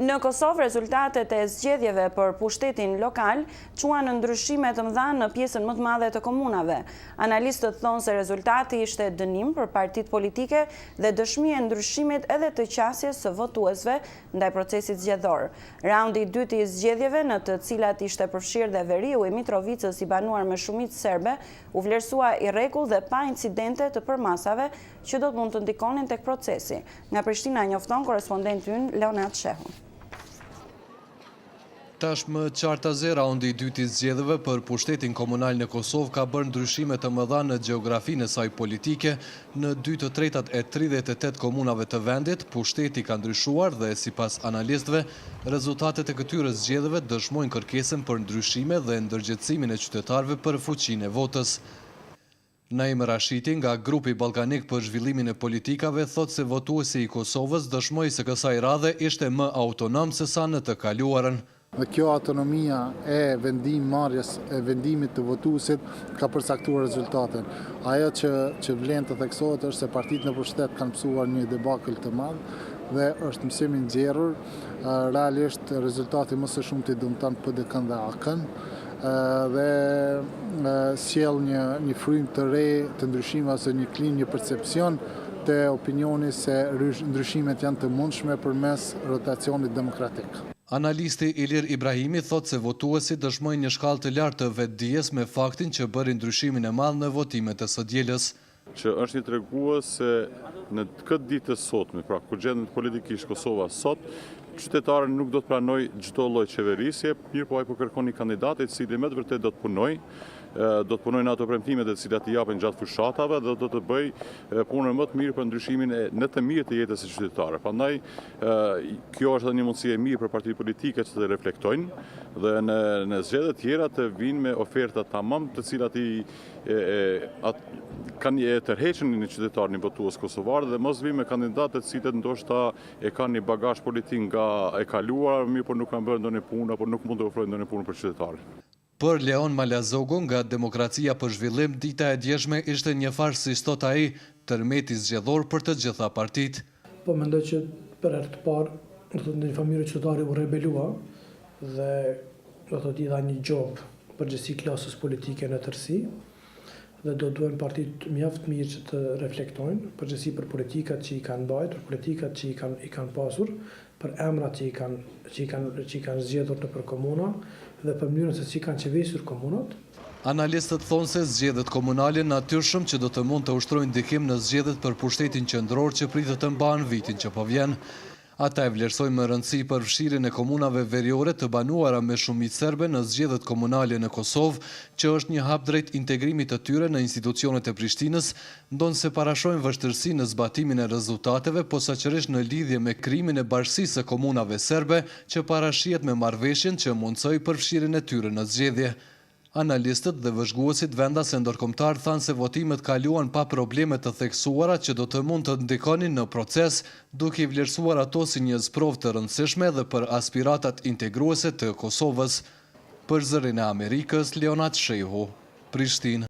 Në Kosovë, rezultatet e zgjedhjeve për pushtetin lokal quan ndryshime të mëdha në pjesën më të madhe të komunave. Analistët thonë se rezultati ishte dënim për partitë politike dhe dëshmi e ndryshimit edhe të qasjes së votuesve ndaj procesit zgjedhor. Raundi i dytë i zgjedhjeve, në të cilat ishte përfshirë dhe veriu i Mitrovicës i banuar me shumicë serbe, u vlerësua i rregull dhe pa incidente të përmasave që do të mund të ndikonin tek procesi. Nga Prishtina njofton korespondenti ynë Leonard Shehu. Tashmë qartaze, raundi i dytë i zgjedhjeve për pushtetin komunal në Kosovë ka bërë ndryshime të mëdha në gjeografinë e saj politike. Në 2/3 e 38 komunave të vendit, pushteti ka ndryshuar dhe sipas analistëve, rezultatet e këtyre zgjedhjeve dëshmojnë kërkesën për ndryshime dhe ndërgjegjësimin e qytetarëve për fuqinë e votës. Naim Rashiti nga grupi ballkanik për zhvillimin e politikave thotë se votuesi i Kosovës dëshmoi se kësaj radhe ishte më autonom se sa në të kaluarën. Dhe kjo autonomia e marrjes e vendimit të votuesit ka përcaktuar rezultatin. Ajo që vlen të theksohet është se partitë në pushtet kanë mësuar një debakël të madh dhe është mësim i nxjerrur. Realisht rezultati më së shumti dëmton PDK-n dhe AK-n dhe sjell një frymë të re të ndryshimeve ose një klim, një percepcion të opinioni se ndryshimet janë të mundshme përmes rotacionit demokratik. Analisti Ilir Ibrahimi thotë se votuesit dëshmojnë një shkallë të lartë të vetdijes me faktin që bëri ndryshimin e madh në votimet e së dielës. Që është një tregues se në këtë ditë të sotme, pra ku gjendet politikisht Kosova sot, qytetarët nuk do të pranojë çdo lloj qeverisje, mirë po ai po kërkon një kandidat i cili me të vërtetë do të punojë në ato premtimet e cilat i japen gjatë fushatave dhe do të bëj punën më të mirë për ndryshimin në të mirë të jetës së qytetarëve. Prandaj kjo është edhe një mundësi e mirë për partitë politike që të reflektojnë dhe në zgjedhjet tjera të vinë me oferta tamam të cilat kanë tërheqën një qytetar, një votues kosovar dhe mos vinë me kandidatë të cilët ndoshta e kanë një bagazh politik nga e kaluar, mirë por nuk kanë bërë ndonjë punë apo nuk mund të ofrojnë ndonjë punë për qytetarët. Për Leon Malazogu nga Demokracia për Zhvillim, dita e djeshme ishte një farë si thot ai, tërmeti zgjedhor për të gjitha partitë. Po mendoj që për herë të parë, do të një familje qytetare u rebelua dhe do të dha një gjop përgjegjësi klasës politike në tërësi dhe do duhen partitë mjaft mirë që të reflektojnë përgjegjësi për politikat që i kanë bajtur, për politikat që i kanë pasur, për emrat që i kanë zgjedhur nëpër komuna dhe për mënyrën se si kanë qeverisur komunat. Analistët thonë se zgjedhjet komunale natyrshëm që do të mund të ushtrojnë ndikim në zgjedhjet për pushtetin qendror që pritet të mbahen vitin që po vjen. Ata e vlerësojnë me rëndësi përfshirjen e komunave veriore të banuara me shumicë serbe në zgjedhjet komunale në Kosovë, që është një hap drejt integrimit të tyre në institucionet e Prishtinës, ndonë se parashojnë vështirësi në zbatimin e rezultateve, posaçërisht në lidhje me krimin e bashkësisë së komunave serbe, që parashihet me marrëveshjen që mundsoi përfshirjen e tyre në zgjedhje. Analistët dhe vëzhguesit vendase ndërkombëtar thanë se votimet kaluan pa probleme të theksuara që do të mund të ndikonin në proces, duke i vlerësuar ato si një sprovë të rëndësishme dhe për aspiratat integruese të Kosovës. Për Zërin e Amerikës, Leonard Shehu, Prishtinë.